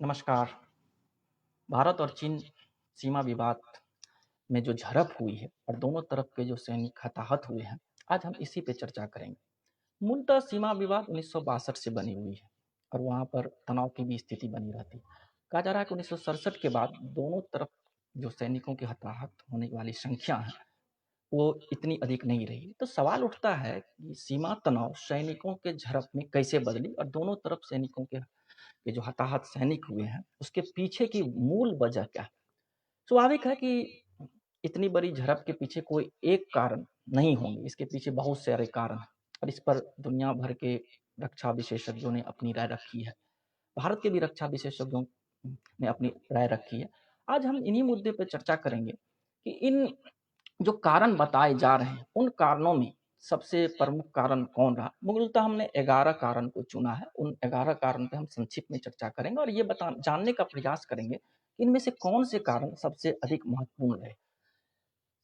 नमस्कार। भारत और चीन सीमा विवाद में जो झड़प हुई है और दोनों तरफ के जो सैनिक हताहत हुए हैं, आज हम इसी पे चर्चा करेंगे। मूलतः सीमा विवाद 1962 से बनी हुई है और वहाँ पर तनाव की भी स्थिति बनी रहती है। कहा जा रहा है कि 1967 के बाद दोनों तरफ जो सैनिकों की हताहत होने वाली संख्या है, वो इतनी अधिक नहीं रही। तो सवाल उठता है कि सीमा तनाव सैनिकों के झड़प में कैसे बदली और दोनों तरफ सैनिकों के ये जो हताहत सैनिक हुए हैं, उसके पीछे की मूल वजह क्या है? स्वाभाविक है कि इतनी बड़ी झड़प के पीछे कोई एक कारण नहीं होंगे, इसके पीछे बहुत सारे कारण हैं और इस पर दुनिया भर के रक्षा विशेषज्ञों ने अपनी राय रखी है। भारत के भी रक्षा विशेषज्ञों ने अपनी राय रखी है। आज हम इन्हीं मुद्दे पर चर्चा करेंगे कि इन जो कारण बताए जा रहे हैं, उन कारणों में सबसे प्रमुख कारण कौन रहा? मूलतः हमने 11 कारण को चुना है। उन 11 कारण पे हम संक्षिप्त में चर्चा करेंगे और ये जानने का प्रयास करेंगे कि इनमें से कौन से कारण सबसे अधिक महत्वपूर्ण रहे।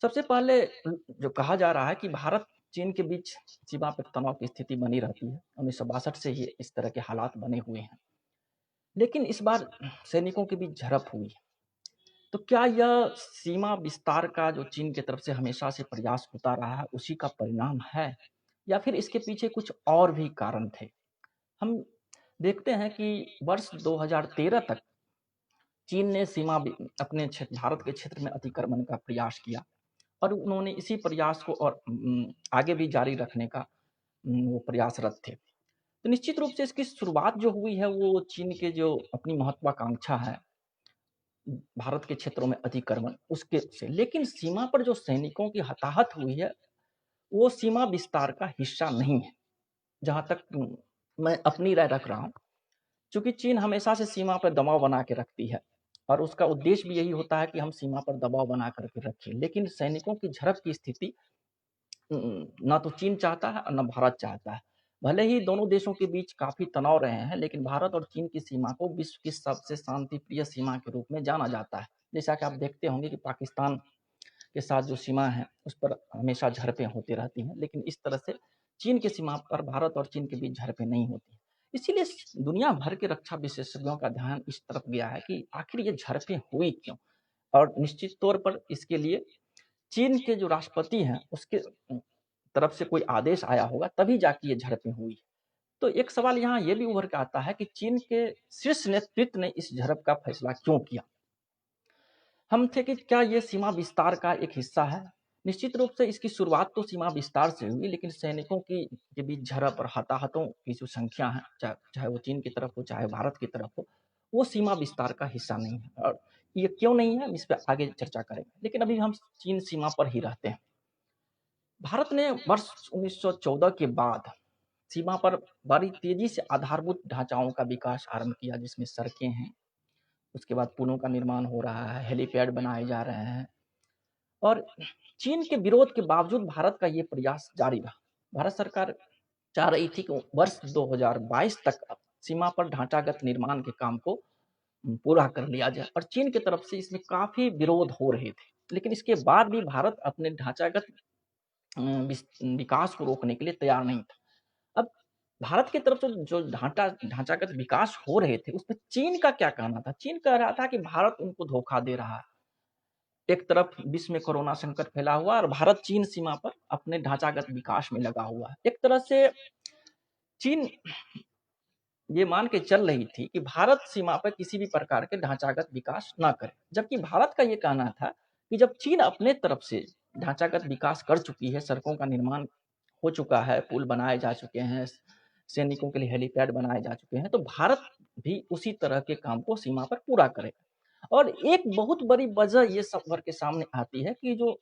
सबसे पहले जो कहा जा रहा है कि भारत चीन के बीच सीमा पर तनाव की स्थिति बनी रहती है। 1962 से ही इस तरह के हालात बने हुए हैं। लेकिन इस बार सैनिकों के बीच झड़प हुई। तो क्या यह सीमा विस्तार का जो चीन की तरफ से हमेशा से प्रयास होता रहा है, उसी का परिणाम है या फिर इसके पीछे कुछ और भी कारण थे? हम देखते हैं कि वर्ष 2013 तक चीन ने अपने क्षेत्र भारत के क्षेत्र में अतिक्रमण का प्रयास किया और उन्होंने इसी प्रयास को और आगे भी जारी रखने का वो प्रयासरत थे। तो निश्चित रूप से इसकी शुरुआत जो हुई है वो चीन के जो अपनी महत्वाकांक्षा है भारत के क्षेत्रों में अतिक्रमण उसके से, लेकिन सीमा पर जो सैनिकों की हताहत हुई है वो सीमा विस्तार का हिस्सा नहीं है। जहां तक मैं अपनी राय रख रहा हूँ, क्योंकि चीन हमेशा से सीमा पर दबाव बना के रखती है और उसका उद्देश्य भी यही होता है कि हम सीमा पर दबाव बना करके रखें। लेकिन सैनिकों की झड़प की स्थिति ना तो चीन चाहता है और ना भारत चाहता है। भले ही दोनों देशों के बीच काफी तनाव रहे हैं, लेकिन भारत और चीन की सीमा को विश्व की सबसे शांतिप्रिय सीमा के रूप में जाना जाता है। जैसा कि आप देखते होंगे कि पाकिस्तान के साथ जो सीमा है उस पर हमेशा झड़पें होती रहती हैं, लेकिन इस तरह से चीन की सीमा पर भारत और चीन के बीच झड़पें नहीं होती। इसीलिए दुनिया भर के रक्षा विशेषज्ञों का ध्यान इस तरफ गया है कि आखिर ये झड़पें हुई क्यों, और निश्चित तौर पर इसके लिए चीन के जो राष्ट्रपति हैं उसके तरफ से कोई आदेश आया होगा, तभी जाके ये झड़पें हुई। तो एक सवाल यहाँ ये भी उभर के आता है कि चीन के शीर्ष नेतृत्व ने इस झड़प का फैसला क्यों किया? हम थे कि क्या ये सीमा विस्तार का एक हिस्सा है? निश्चित रूप से इसकी शुरुआत तो सीमा विस्तार से हुई, लेकिन सैनिकों की के बीच झड़प और हताहतों की जो संख्या है, चाहे वो चीन की तरफ हो चाहे भारत की तरफ हो, वो सीमा विस्तार का हिस्सा नहीं है। और ये क्यों नहीं है, हम इस पर आगे चर्चा करेंगे, लेकिन अभी हम चीन सीमा पर ही रहते हैं। भारत ने वर्ष 1914 के बाद सीमा पर बड़ी तेजी से आधारभूत ढांचाओं का विकास आरंभ किया, जिसमें सड़कें हैं, उसके बाद पुलों का निर्माण हो रहा है, हेलीपैड बनाए जा रहे हैं और चीन के विरोध के बावजूद भारत का ये प्रयास जारी रहा। भारत सरकार चाह रही थी कि वर्ष 2022 तक सीमा पर ढांचागत निर्माण के काम को पूरा कर लिया जाए और चीन की तरफ से इसमें काफी विरोध हो रहे थे। लेकिन इसके बाद भी भारत अपने ढांचागत विकास को रोकने के लिए तैयार नहीं था। अब भारत की तरफ से जो ढांचागत विकास हो रहे थे उसमें चीन का क्या कहना था? चीन कह रहा था कि भारत उनको धोखा दे रहा है। एक तरफ विश्व में कोरोना संकट फैला हुआ और भारत चीन सीमा पर अपने ढांचागत विकास में लगा हुआ है। एक तरह से चीन ये मान के चल रही थी कि भारत सीमा पर किसी भी प्रकार के ढांचागत विकास ना करे, जबकि भारत का ये कहना था कि जब चीन अपने तरफ से ढांचागत विकास कर चुकी है, सड़कों का निर्माण हो चुका है, पुल बनाए जा चुके हैं, सैनिकों के लिए हेलीपैड बनाए जा चुके हैं, तो भारत भी उसी तरह के काम को सीमा पर पूरा करेगा। और एक बहुत बड़ी वजह ये सब भर के सामने आती है कि जो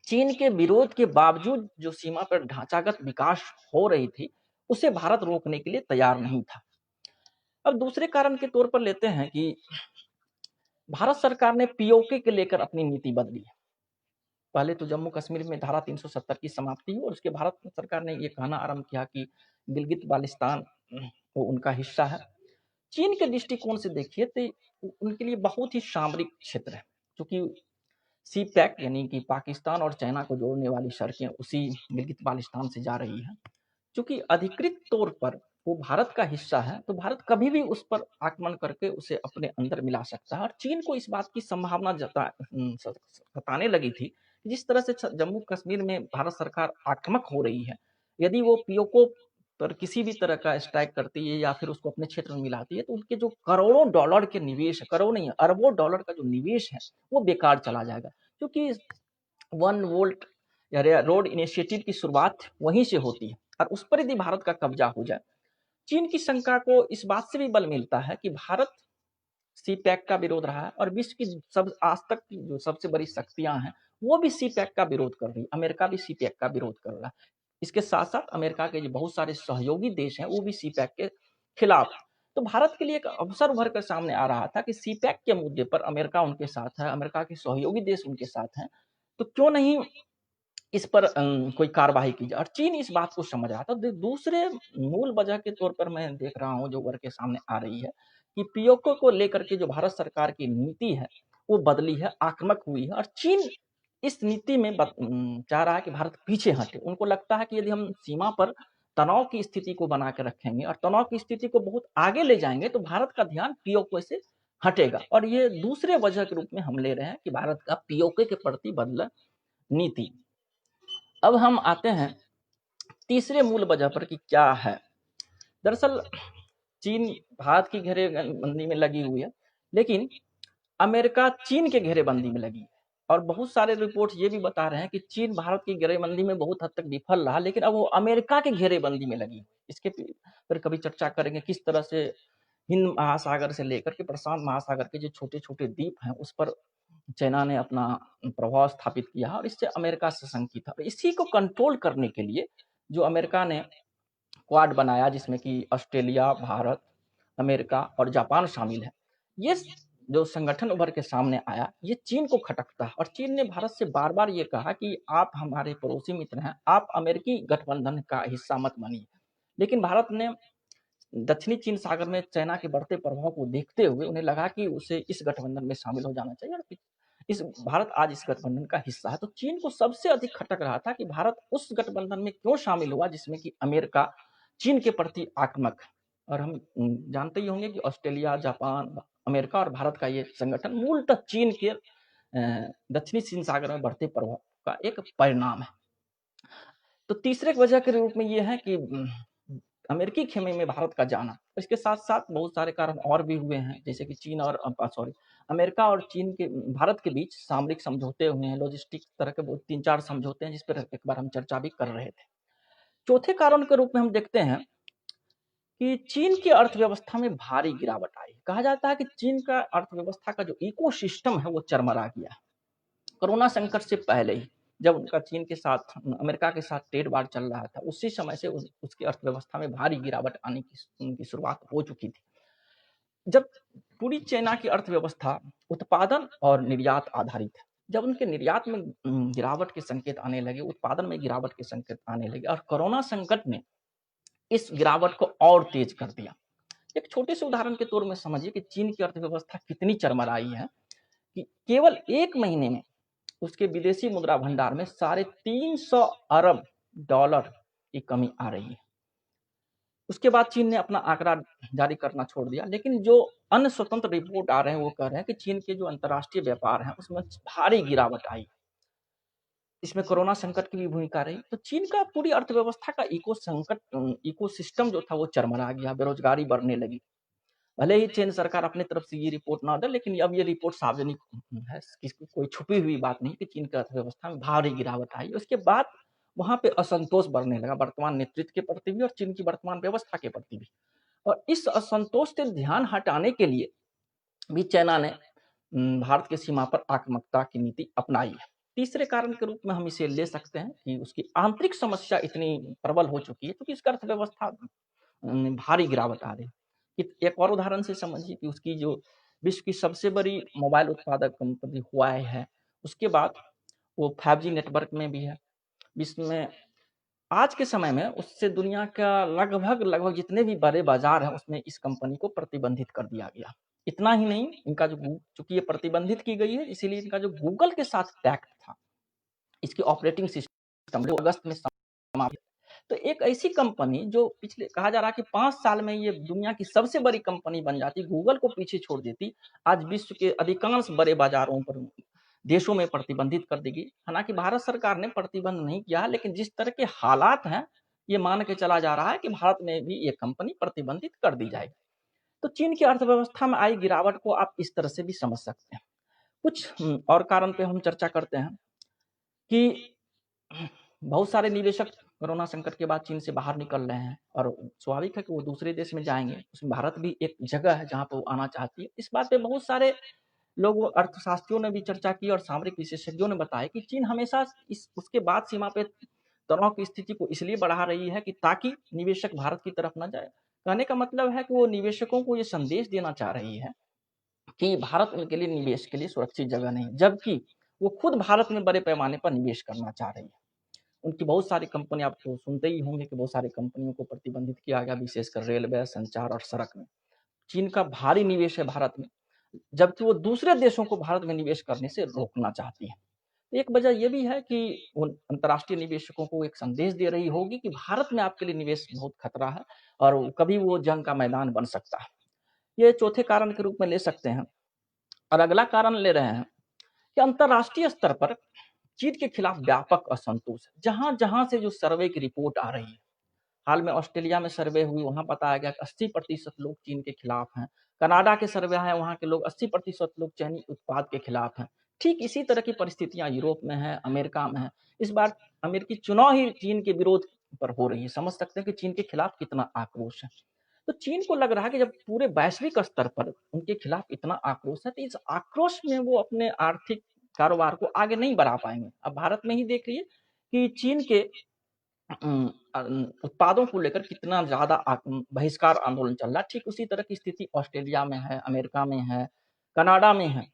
चीन के विरोध के बावजूद जो सीमा पर ढांचागत विकास हो रही थी, उसे भारत रोकने के लिए तैयार नहीं था। अब दूसरे कारण के तौर पर लेते हैं कि भारत सरकार ने पीओके के लेकर अपनी नीति बदली है। पहले तो जम्मू कश्मीर में धारा 370 की समाप्ति हुई और उसके भारत सरकार ने ये कहना आरंभ किया कि गिलगित बाल्टिस्तान वो उनका हिस्सा है। चीन के दृष्टिकोण से देखिए तो उनके लिए बहुत ही सामरिक क्षेत्र है, क्योंकि सी पैक यानी कि पाकिस्तान और चाइना को जोड़ने वाली सड़कें उसी गिलगित बाल्टिस्तान से जा रही है। चूंकि अधिकृत तौर पर वो भारत का हिस्सा है, तो भारत कभी भी उस पर आक्रमण करके उसे अपने अंदर मिला सकता है। और चीन को इस बात की संभावना सताने लगी थी, जिस तरह से जम्मू कश्मीर में भारत सरकार आक्रामक हो रही है, यदि वो पीओके पर किसी भी तरह का स्ट्राइक करती है या फिर उसको अपने क्षेत्र में मिलाती है, तो उनके जो करोड़ों डॉलर के निवेश है, करोड़ नहीं अरबों डॉलर का जो निवेश है वो बेकार चला जाएगा। क्योंकि 1 वोल्ट या रोड इनिशिएटिव की शुरुआत वहीं से होती है, और उस पर यदि भारत का कब्जा हो जाए, चीन की शंका को इस बात से भी बल मिलता है कि भारत सीपैक का विरोध रहा है, और विश्व की सब आज तक की जो सबसे बड़ी शक्तियां हैं वो भी सीपैक का विरोध कर रही है। अमेरिका भी सीपैक का विरोध कर रहा है। इसके साथ साथ अमेरिका के जो बहुत सारे सहयोगी देश हैं वो भी सीपैक के खिलाफ। तो भारत के लिए एक अवसर उभर कर सामने आ रहा था कि सीपैक के मुद्दे पर अमेरिका उनके साथ है, अमेरिका के सहयोगी देश उनके साथ हैं, तो क्यों नहीं इस पर कोई कार्रवाई की जाए। और चीन इस बात को समझ रहा था। दूसरे मूल वजह के तौर पर मैं देख रहा हूँ जो उभर के सामने आ रही है कि पीओके को लेकर के जो भारत सरकार की नीति है वो बदली है, आक्रामक हुई है, और चीन इस नीति में चाह रहा है कि भारत पीछे हटे। उनको लगता है कि यदि हम सीमा पर तनाव की स्थिति को बना के रखेंगे और तनाव की स्थिति को बहुत आगे ले जाएंगे, तो भारत का ध्यान पीओके से हटेगा। और ये दूसरे वजह के रूप में हम ले रहे हैं कि भारत का पीओके के प्रति बदला नीति। अब हम आते हैं तीसरे मूल वजह पर कि क्या है। दरअसल चीन भारत की घेरेबंदी में लगी हुई है, लेकिन अमेरिका चीन के घेरेबंदी में लगी है। और बहुत सारे रिपोर्ट्स ये भी बता रहे हैं कि चीन भारत की घेरेबंदी में बहुत हद तक विफल रहा, लेकिन अब वो अमेरिका के घेरेबंदी में लगी। इसके फिर कभी चर्चा करेंगे किस तरह से हिंद महासागर से लेकर के प्रशांत महासागर के जो छोटे छोटे द्वीप हैं उस पर चाइना ने अपना प्रभाव स्थापित किया और इससे अमेरिका से शंकित था। इसी को कंट्रोल करने के लिए जो अमेरिका ने क्वाड बनाया, जिसमें कि ऑस्ट्रेलिया, भारत, अमेरिका और जापान शामिल है, ये जो संगठन उभर के सामने आया ये चीन को खटकता है। और चीन ने भारत से बार बार ये कहा कि आप हमारे पड़ोसी मित्र हैं, आप अमेरिकी गठबंधन का हिस्सा मत बनिए। लेकिन भारत ने दक्षिणी चीन सागर में चाइना के बढ़ते प्रभाव को देखते हुए उन्हें लगा कि उसे इस गठबंधन में शामिल हो जाना चाहिए, और इस भारत आज इस गठबंधन का हिस्सा है। तो चीन को सबसे अधिक खटक रहा था कि भारत उस गठबंधन में क्यों शामिल हुआ जिसमें कि अमेरिका चीन के प्रति आक्रामक। और हम जानते ही होंगे कि ऑस्ट्रेलिया, जापान, अमेरिका और भारत का ये संगठन मूलतः चीन के दक्षिणी चीन सागर में बढ़ते प्रभाव का एक परिणाम है। तो तीसरे वजह के रूप में ये है कि अमेरिकी खेमे में भारत का जाना। इसके साथ साथ बहुत सारे कारण और भी हुए हैं, जैसे कि चीन और अमेरिका और चीन के भारत के बीच सामरिक समझौते हुए हैं, लॉजिस्टिक तरह के 3-4 समझौते हैं जिस पर एक बार हम चर्चा भी कर रहे थे। चौथे कारण के रूप में हम देखते हैं कि चीन की अर्थव्यवस्था में भारी गिरावट आई। कहा जाता है कि चीन का अर्थव्यवस्था का जो इकोसिस्टम है वो चरमरा गया। कोरोना संकट से पहले ही जब उनका चीन के साथ, अमेरिका के साथ ट्रेड वार चल रहा था, उसी समय से उसकी अर्थव्यवस्था में भारी गिरावट आने की उनकी शुरुआत हो चुकी थी। जब पूरी चाइना की अर्थव्यवस्था उत्पादन और निर्यात आधारित है, जब उनके निर्यात में गिरावट के संकेत आने लगे, उत्पादन में गिरावट के संकेत आने लगे, और कोरोना संकट ने इस गिरावट को और तेज कर दिया। एक छोटे से उदाहरण के तौर में समझिए कि चीन की अर्थव्यवस्था कितनी चरमराई है कि केवल 1 महीने में उसके विदेशी मुद्रा भंडार में 350 अरब डॉलर की कमी आ रही है। उसके बाद चीन ने अपना आंकड़ा जारी करना छोड़ दिया, लेकिन जो अन्य स्वतंत्र रिपोर्ट आ रहे हैं वो कह रहे हैं कि चीन के जो अंतर्राष्ट्रीय व्यापार है उसमें भारी गिरावट आई। इसमें कोरोना संकट की भी भूमिका रही। तो चीन का पूरी अर्थव्यवस्था का इकोसिस्टम जो था वो चरमरा गया, बेरोजगारी बढ़ने लगी। भले ही चीन सरकार अपनी तरफ से ये रिपोर्ट ना दे, लेकिन अब ये रिपोर्ट सार्वजनिक है, किसी कोई छुपी हुई बात नहीं कि चीन की अर्थव्यवस्था में भारी गिरावट आई। उसके बाद वहां पे असंतोष बढ़ने लगा, वर्तमान नेतृत्व के प्रति भी और चीन की वर्तमान व्यवस्था के प्रति भी। और इस असंतोष से ध्यान हटाने के लिए भी चाइना ने भारत की सीमा पर आक्रामकता की नीति अपनाई है। तीसरे कारण के रूप में हम इसे ले सकते हैं कि उसकी आंतरिक समस्या इतनी प्रबल हो चुकी है क्योंकि इसका अर्थव्यवस्था भारी गिरावट आ रही है। एक और उदाहरण से समझिए कि उसकी जो विश्व की सबसे बड़ी मोबाइल उत्पादक कंपनी हुआई है, उसके बाद वो 5G नेटवर्क में भी है। विश्व में आज के समय में उससे दुनिया का लगभग जितने भी बड़े बाजार हैं उसमें इस कंपनी को प्रतिबंधित कर दिया गया। इतना ही नहीं, इनका जो चूंकि ये प्रतिबंधित की गई है इसीलिए इनका जो गूगल के साथ पैक्ट था, इसकी ऑपरेटिंग सिस्टम जो अगस्त में समाप्त, तो एक ऐसी कंपनी जो पिछले कहा जा रहा है कि 5 साल में ये दुनिया की सबसे बड़ी कंपनी बन जाती, गूगल को पीछे छोड़ देती, आज विश्व के अधिकांश बड़े बाज़ारों पर देशों में प्रतिबंधित कर देगी। हालाँकि भारत सरकार ने प्रतिबंध नहीं किया है, लेकिन जिस तरह के हालात हैं, ये मान के चला जा रहा है कि भारत में भी ये कंपनी प्रतिबंधित कर दी जाएगी। तो चीन की अर्थव्यवस्था में आई गिरावट को आप इस तरह से भी समझ सकते हैं। कुछ और कारण पे हम चर्चा करते हैं कि बहुत सारे निवेशक कोरोना संकट के बाद चीन से बाहर निकल रहे हैं और स्वाभाविक है कि वो दूसरे देश में जाएँगे। उसमें भारत भी एक जगह है जहाँ पे वो आना चाहती है। इस बात पे बहुत सारे लोगों अर्थशास्त्रियों ने भी चर्चा की और सामरिक विशेषज्ञों ने बताया कि चीन हमेशा इस उसके बाद सीमा पे तनाव की स्थिति को इसलिए बढ़ा रही है कि ताकि निवेशक भारत की तरफ न जाए। कहने का मतलब है कि वो निवेशकों को ये संदेश देना चाह रही है कि भारत उनके लिए निवेश के लिए सुरक्षित जगह नहीं, जबकि वो खुद भारत में बड़े पैमाने पर निवेश करना चाह रही है। उनकी बहुत सारी कंपनी आप तो सुनते ही होंगे कि बहुत सारी कंपनियों को प्रतिबंधित किया गया, विशेषकर रेलवे, संचार और सड़क में। चीन का भारी निवेश है भारत में, जबकि वो दूसरे देशों को भारत में निवेश करने से रोकना चाहती है। एक वजह ये भी है कि वो अंतर्राष्ट्रीय निवेशकों को एक संदेश दे रही होगी कि भारत में आपके लिए निवेश बहुत खतरा है और कभी वो जंग का मैदान बन सकता है। ये चौथे कारण के रूप में ले सकते हैं। और अगला कारण ले रहे हैं कि अंतर्राष्ट्रीय स्तर पर चीन के खिलाफ व्यापक असंतोष है। जहाँ-जहाँ से जो सर्वे की रिपोर्ट आ रही है, हाल में ऑस्ट्रेलिया में सर्वे हुई, वहाँ बताया गया कि 80% लोग चीन के खिलाफ हैं। कनाडा के सर्वे है, वहाँ के लोग 80% लोग चीनी उत्पाद के खिलाफ हैं। ठीक इसी तरह की परिस्थितियाँ यूरोप में हैं, अमेरिका में हैं। इस बार अमेरिकी चुनाव ही चीन के विरोध पर हो रही है। समझ सकते हैं कि चीन के खिलाफ कितना आक्रोश है। तो चीन को लग रहा है कि जब पूरे वैश्विक स्तर पर उनके खिलाफ इतना आक्रोश है, तो इस आक्रोश में वो अपने आर्थिक कारोबार को आगे नहीं बढ़ा पाएँगे। अब भारत में ही देख लीजिए कि चीन के उत्पादों को लेकर कितना ज़्यादा बहिष्कार आंदोलन चल रहा है। ठीक उसी तरह की स्थिति ऑस्ट्रेलिया में है, अमेरिका में है, कनाडा में है।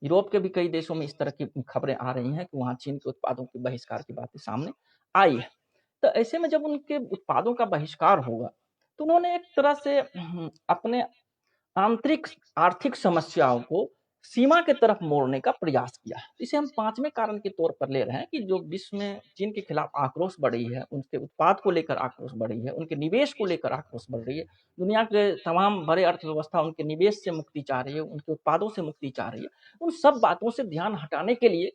यूरोप के भी कई देशों में इस तरह की खबरें आ रही हैं कि वहाँ चीन के उत्पादों के बहिष्कार की बातें सामने आई है। तो ऐसे में जब उनके उत्पादों का बहिष्कार होगा, तो उन्होंने एक तरह से अपने आंतरिक आर्थिक समस्याओं को सीमा की तरफ मोड़ने का प्रयास किया है। इसे हम 5वें कारण के तौर पर ले रहे हैं कि जो विश्व में चीन के खिलाफ आक्रोश बढ़ रही है, उनके उत्पाद को लेकर आक्रोश बढ़ रही है, उनके निवेश को लेकर आक्रोश बढ़ रही है। दुनिया के तमाम बड़े अर्थव्यवस्था उनके निवेश से मुक्ति चाह रही है, उनके उत्पादों से मुक्ति चाह रही है। उन सब बातों से ध्यान हटाने के लिए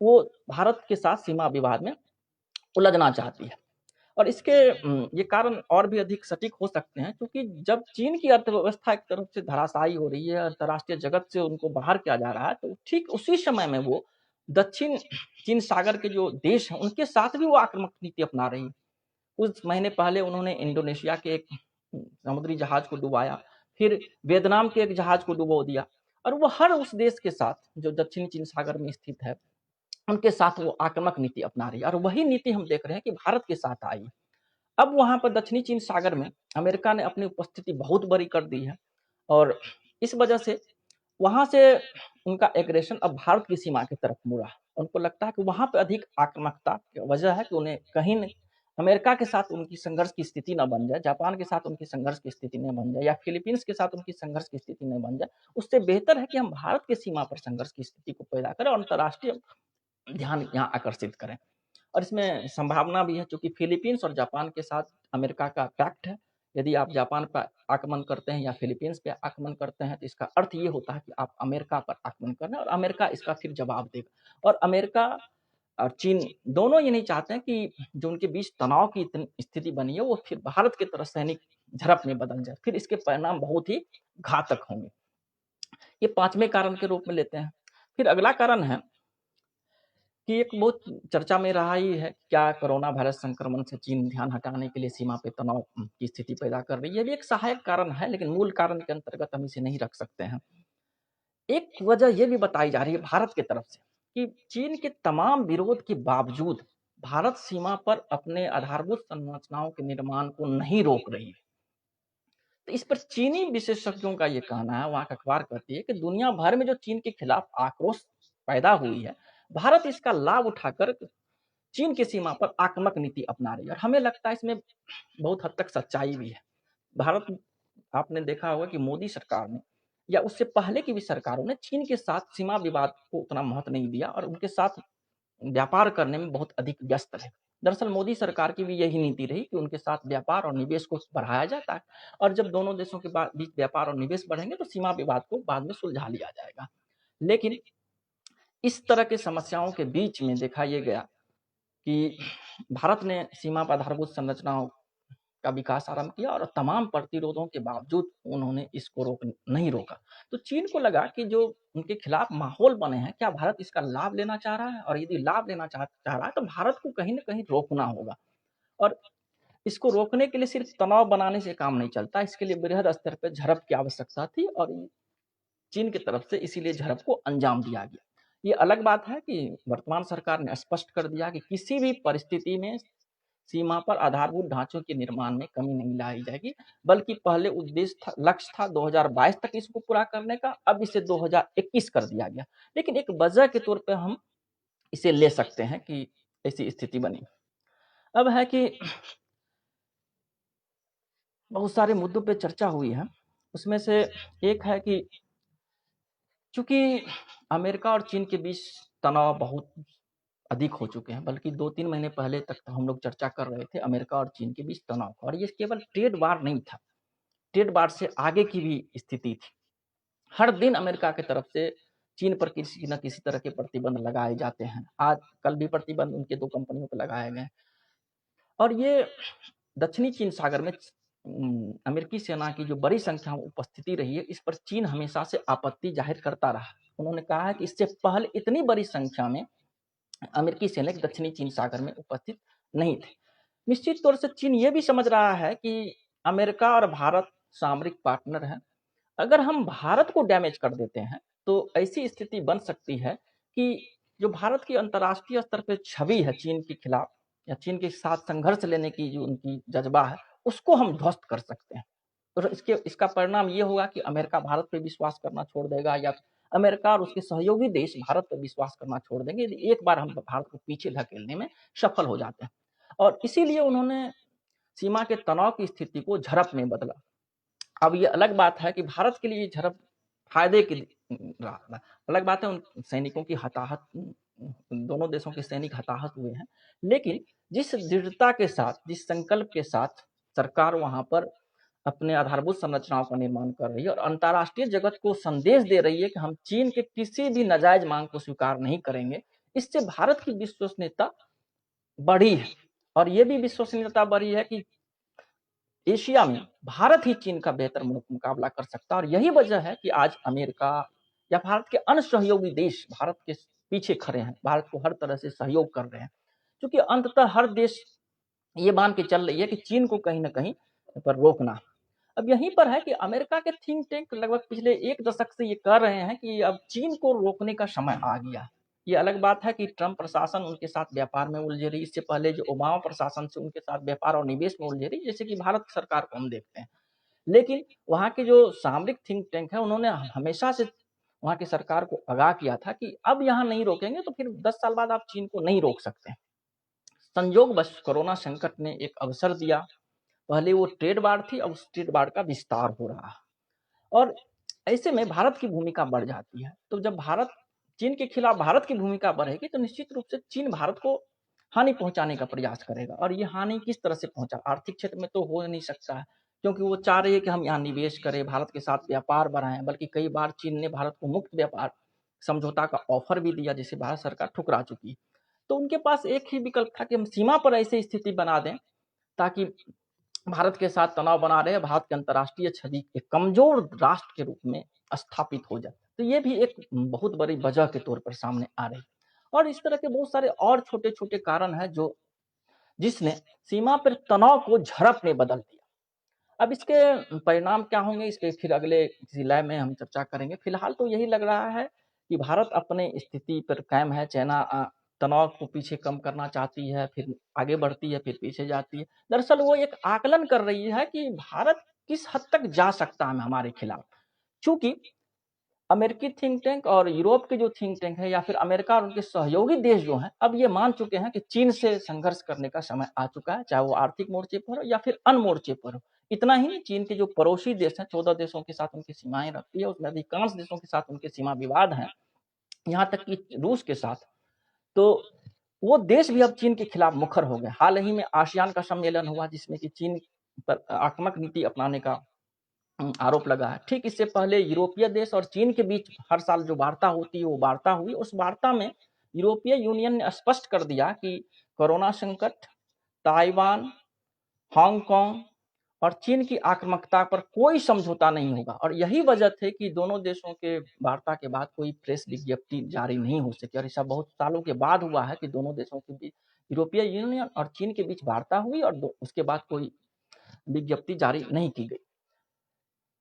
वो भारत के साथ सीमा विवाद में उलझना चाहती है। और इसके ये कारण और भी अधिक सटीक हो सकते हैं, क्योंकि जब चीन की अर्थव्यवस्था एक तरफ से धराशायी हो रही है, अंतर्राष्ट्रीय जगत से उनको बाहर किया जा रहा है, तो ठीक उसी समय में वो दक्षिण चीन सागर के जो देश हैं, उनके साथ भी वो आक्रामक नीति अपना रही है। कुछ महीने पहले उन्होंने इंडोनेशिया के एक समुद्री जहाज को डुबाया, फिर वियतनाम के एक जहाज को डुबो दिया और वो हर उस देश के साथ जो दक्षिणी चीन सागर में स्थित है, उनके साथ वो आक्रामक नीति अपना रही है और वही नीति हम देख रहे हैं कि भारत के साथ आई है। अब वहाँ पर दक्षिणी चीन सागर में अमेरिका ने अपनी उपस्थिति बहुत बड़ी कर दी है और इस वजह से वहाँ से उनका एग्रेशन अब भारत की सीमा की तरफ मुड़ा। उनको लगता है कि वहाँ पे अधिक आक्रामकता की वजह है कि उन्हें कहीं न अमेरिका के साथ उनकी संघर्ष की स्थिति ना बन जाए, जापान के साथ उनकी संघर्ष की स्थिति न बन जाए या फिलीपींस के साथ उनकी संघर्ष की स्थिति न बन जाए। उससे बेहतर है कि हम भारत की सीमा पर संघर्ष की स्थिति को पैदा करें और अंतर्राष्ट्रीय ध्यान यहाँ आकर्षित करें। और इसमें संभावना भी है, चूँकि फिलीपींस और जापान के साथ अमेरिका का पैक्ट है। यदि आप जापान पर आक्रमण करते हैं या फिलीपींस पे आक्रमण करते हैं, तो इसका अर्थ ये होता है कि आप अमेरिका पर आक्रमण कर रहे हैं और अमेरिका इसका फिर जवाब देगा। और अमेरिका और चीन दोनों ये नहीं चाहते हैं कि जो उनके बीच तनाव की इतनी स्थिति बनी है, वो फिर भारत की तरह सैनिक झड़प में बदल जाए। फिर इसके परिणाम बहुत ही घातक होंगे। ये 5वें कारण के रूप में लेते हैं। फिर अगला कारण है कि एक बहुत चर्चा में रहा ही है, क्या कोरोना वायरस संक्रमण से चीन ध्यान हटाने के लिए सीमा पे तनाव की स्थिति पैदा कर रही है। ये भी एक सहायक कारण है, लेकिन मूल कारण के अंतर्गत हम इसे नहीं रख सकते हैं। एक वजह ये भी बताई जा रही है भारत की तरफ से कि चीन के तमाम विरोध के बावजूद भारत सीमा पर अपने आधारभूत संरचनाओं के निर्माण को नहीं रोक रही है। तो इस पर चीनी विशेषज्ञों का ये कहना है, वहाँ का अखबार कहती है कि दुनिया भर में जो चीन के खिलाफ आक्रोश पैदा हुई है, भारत इसका लाभ उठाकर चीन की सीमा पर आक्रामक नीति अपना रही है और हमें लगता है इसमें बहुत हद तक सच्चाई भी है। भारत आपने देखा होगा कि मोदी सरकार ने या उससे पहले की भी सरकारों ने चीन के साथ सीमा विवाद को उतना महत्व नहीं दिया और उनके साथ व्यापार करने में बहुत अधिक व्यस्त रहे। दरअसल मोदी सरकार की भी यही नीति रही कि उनके साथ व्यापार और निवेश को बढ़ाया जाता है, और जब दोनों देशों के बीच व्यापार और निवेश बढ़ेंगे तो सीमा विवाद को बाद में सुलझा लिया जाएगा। लेकिन इस तरह की समस्याओं के बीच में देखा ये गया कि भारत ने सीमा पर आधारभूत संरचनाओं का विकास आरंभ किया, और तमाम प्रतिरोधों के बावजूद उन्होंने इसको नहीं रोका। तो चीन को लगा कि जो उनके खिलाफ माहौल बने हैं, क्या भारत इसका लाभ लेना चाह रहा है, और यदि लाभ लेना चाह रहा है तो भारत को कहीं ना कहीं रोकना होगा। और इसको रोकने के लिए सिर्फ तनाव बनाने से काम नहीं चलता, इसके लिए बृहद स्तर पर झड़प की आवश्यकता थी, और चीन की तरफ से इसीलिए झड़प को अंजाम दिया गया। ये अलग बात है कि वर्तमान सरकार ने स्पष्ट कर दिया कि किसी भी परिस्थिति में सीमा पर आधारभूत ढांचों के निर्माण में कमी नहीं लाई जाएगी, बल्कि पहले लक्ष्य था 2022 तक इसको पूरा करने का, अब इसे 2021 कर दिया गया। लेकिन एक वजह के तौर पे हम इसे ले सकते हैं कि ऐसी स्थिति बनी। अब है कि बहुत सारे मुद्दों पे चर्चा हुई है, उसमें से एक है कि चूंकि अमेरिका और चीन के बीच तनाव बहुत अधिक हो चुके हैं, बल्कि 2-3 महीने पहले तक तो हम लोग चर्चा कर रहे थे अमेरिका और चीन के बीच तनाव, और ये केवल ट्रेड वार नहीं था, ट्रेड वार से आगे की भी स्थिति थी। हर दिन अमेरिका की तरफ से चीन पर किसी न किसी तरह के प्रतिबंध लगाए जाते हैं। आज कल भी प्रतिबंध उनके 2 कंपनियों पर लगाए गए, और ये दक्षिणी चीन सागर में अमेरिकी सेना की जो बड़ी संख्या में उपस्थिति रही है, इस पर चीन हमेशा से आपत्ति जाहिर करता रहा। उन्होंने कहा है कि इससे पहले इतनी बड़ी संख्या में अमेरिकी सैनिक दक्षिणी चीन सागर में उपस्थित नहीं थे। निश्चित तौर से चीन ये भी समझ रहा है कि अमेरिका और भारत सामरिक पार्टनर हैं। अगर हम भारत को डैमेज कर देते हैं तो ऐसी स्थिति बन सकती है कि जो भारत की अंतर्राष्ट्रीय स्तर पर छवि है चीन के खिलाफ, या चीन के साथ संघर्ष लेने की जो उनकी जज्बा है, उसको हम ध्वस्त कर सकते हैं। तो इसका परिणाम ये होगा कि अमेरिका भारत पे विश्वास करना छोड़ देगा, या अमेरिका और उसके सहयोगी देश भारत पर विश्वास करना छोड़ देंगे यदि एक बार हम भारत को पीछे धकेलने में सफल हो जाते हैं। और इसीलिए उन्होंने सीमा के तनाव की स्थिति को झड़प में बदला। अब ये अलग बात है कि भारत के लिए झड़प फायदे की रहा। अलग बात है उन सैनिकों की हताहत, दोनों देशों के सैनिक हताहत हुए हैं, लेकिन जिस दृढ़ता के साथ, जिस संकल्प के साथ सरकार वहां पर अपने आधारभूत संरचनाओं का निर्माण कर रही है और अंतर्राष्ट्रीय जगत को संदेश दे रही है कि हम चीन के किसी भी नाजायज मांग को स्वीकार नहीं करेंगे, इससे भारत की विश्वसनीयता बढ़ी है। और ये भी विश्वसनीयता बढ़ी है कि एशिया में भारत ही चीन का बेहतर मुकाबला कर सकता है, और यही वजह है कि आज अमेरिका या भारत के अन्य सहयोगी देश भारत के पीछे खड़े हैं, भारत को हर तरह से सहयोग कर रहे हैं, क्योंकि अंततः हर देश ये मान के चल रही है कि चीन को कहीं ना कहीं पर रोकना। अब यहीं पर है कि अमेरिका के थिंक टैंक लगभग पिछले 1 दशक से ये कह रहे हैं कि अब चीन को रोकने का समय आ गया। ये अलग बात है कि ट्रंप प्रशासन उनके साथ व्यापार में उलझे रही, इससे पहले जो ओबामा प्रशासन से उनके साथ व्यापार और निवेश में उलझे रही, जैसे कि भारत सरकार को हम देखते हैं। लेकिन वहाँ के जो सामरिक थिंक टैंक है, उन्होंने हमेशा से वहाँ की सरकार को आगाह किया था कि अब यहाँ नहीं रोकेंगे तो फिर 10 साल बाद आप चीन को नहीं रोक सकते। संयोगवश कोरोना संकट ने एक अवसर दिया। पहले वो ट्रेड वार थी, अब उस ट्रेड वार का विस्तार हो रहा है, और ऐसे में भारत की भूमिका बढ़ जाती है। तो जब भारत चीन के खिलाफ भारत की भूमिका बढ़ेगी तो निश्चित रूप से चीन भारत को हानि पहुंचाने का प्रयास करेगा, और ये हानि किस तरह से पहुंचा, आर्थिक क्षेत्र में तो हो नहीं सकता है, क्योंकि वो चाह रही है कि हम यहाँ निवेश करें, भारत के साथ व्यापार बढ़ाएं, बल्कि कई बार चीन ने भारत को मुक्त व्यापार समझौता का ऑफर भी दिया, जिसे भारत सरकार ठुकरा चुकी है। तो उनके पास एक ही विकल्प था कि हम सीमा पर ऐसी स्थिति बना दें ताकि भारत के साथ तनाव बना रहे, भारत के अंतर्राष्ट्रीय छवि एक कमजोर राष्ट्र के रूप में स्थापित हो जाए। तो ये भी एक बहुत बड़ी वजह के तौर पर सामने आ रही, और इस तरह के बहुत सारे और छोटे छोटे कारण हैं जो जिसने सीमा पर तनाव को झड़प में बदल दिया। अब इसके परिणाम क्या होंगे, इसके फिर अगले किसी लय में हम चर्चा करेंगे। फिलहाल तो यही लग रहा है कि भारत अपने स्थिति पर कायम है। चाइना तनाव को पीछे कम करना चाहती है, फिर आगे बढ़ती है, फिर पीछे जाती है। दरअसल वो एक आकलन कर रही है कि भारत किस हद तक जा सकता है हमारे खिलाफ, चूंकि अमेरिकी थिंक टैंक और यूरोप के जो थिंक टैंक है, या फिर अमेरिका और उनके सहयोगी देश जो हैं, अब ये मान चुके हैं कि चीन से संघर्ष करने का समय आ चुका है, चाहे वो आर्थिक मोर्चे पर हो या फिर अन्य मोर्चे पर हो। इतना ही नहीं, चीन के जो पड़ोसी देश हैं, 14 देशों के साथ उनकी सीमाएं रखती है, उसमें अधिकांश देशों के साथ उनके सीमा विवाद हैं, यहाँ तक कि रूस के साथ। तो वो देश भी अब चीन के खिलाफ मुखर हो गए। हाल ही में आसियान का सम्मेलन हुआ जिसमें कि चीन पर आक्रामक नीति अपनाने का आरोप लगा है। ठीक इससे पहले यूरोपीय देश और चीन के बीच हर साल जो वार्ता होती है वो वार्ता हुई। उस वार्ता में यूरोपीय यूनियन ने स्पष्ट कर दिया कि कोरोना संकट, ताइवान, हांगकांग और चीन की आक्रामकता पर कोई समझौता नहीं होगा। और यही वजह थी कि दोनों देशों के वार्ता के बाद कोई प्रेस विज्ञप्ति जारी नहीं हो सकी। और ऐसा बहुत सालों के बाद हुआ है कि दोनों देशों के बीच, यूरोपीय यूनियन और चीन के बीच वार्ता हुई और उसके बाद कोई विज्ञप्ति जारी नहीं की गई।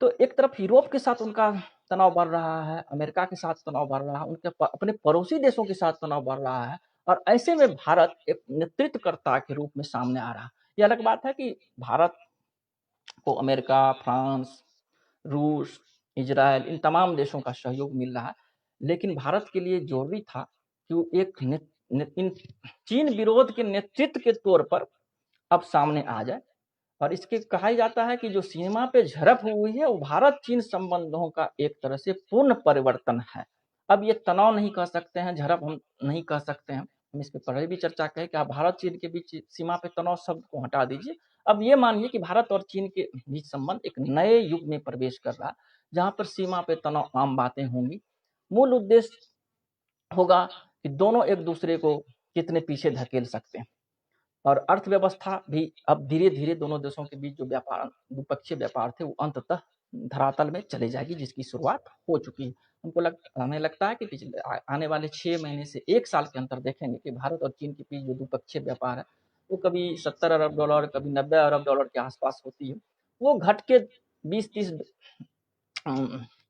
तो एक तरफ यूरोप के साथ उनका तनाव बढ़ रहा है, अमेरिका के साथ तनाव बढ़ रहा है, उनके अपने पड़ोसी देशों के साथ तनाव बढ़ रहा है। और ऐसे में भारत एक नेतृत्वकर्ता के रूप में सामने आ रहा है। ये अलग बात है कि भारत को अमेरिका, फ्रांस, रूस, इजराइल इन तमाम देशों का सहयोग मिल रहा है, लेकिन भारत के लिए जरूरी था कि वो एक इन चीन विरोध के नेतृत्व के तौर पर अब सामने आ जाए। और इसके कहा जाता है कि जो सीमा पे झड़प हुई है वो भारत चीन संबंधों का एक तरह से पूर्ण परिवर्तन है। अब ये तनाव नहीं कह सकते हैं, झड़प हम नहीं कह सकते हैं। हम इस पे पहले भी चर्चा करें कि आप भारत चीन के बीच सीमा पे तनाव शब्द को हटा दीजिए। अब ये मानिए कि भारत और चीन के बीच संबंध एक नए युग में प्रवेश कर रहा है, जहां पर सीमा पे तनाव आम बातें होंगी। मूल उद्देश्य होगा कि दोनों एक दूसरे को कितने पीछे धकेल सकते हैं। और अर्थव्यवस्था भी अब धीरे धीरे दोनों देशों के बीच जो व्यापार, द्विपक्षीय व्यापार थे, वो अंततः धरातल में चले जाएगी, जिसकी शुरुआत हो चुकी है। हमें लगता है कि पिछले आने वाले 6 महीने से 1 साल के अंतर देखेंगे कि भारत और चीन के बीच जो द्विपक्षीय व्यापार है वो कभी 70 अरब डॉलर, कभी 90 अरब डॉलर के आसपास होती है, वो घट के 20-30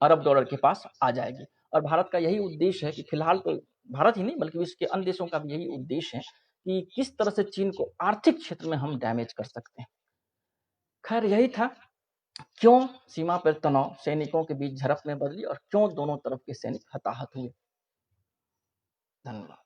अरब डॉलर के पास आ जाएगी। और भारत का यही उद्देश्य है कि फिलहाल तो भारत ही नहीं बल्कि विश्व के अन्य देशों का भी यही उद्देश्य है कि किस तरह से चीन को आर्थिक क्षेत्र में हम डैमेज कर सकते हैं। खैर यही था, क्यों सीमा पर तनाव सैनिकों के बीच झड़प में बदली और क्यों दोनों तरफ के सैनिक हताहत हुए। धन्यवाद।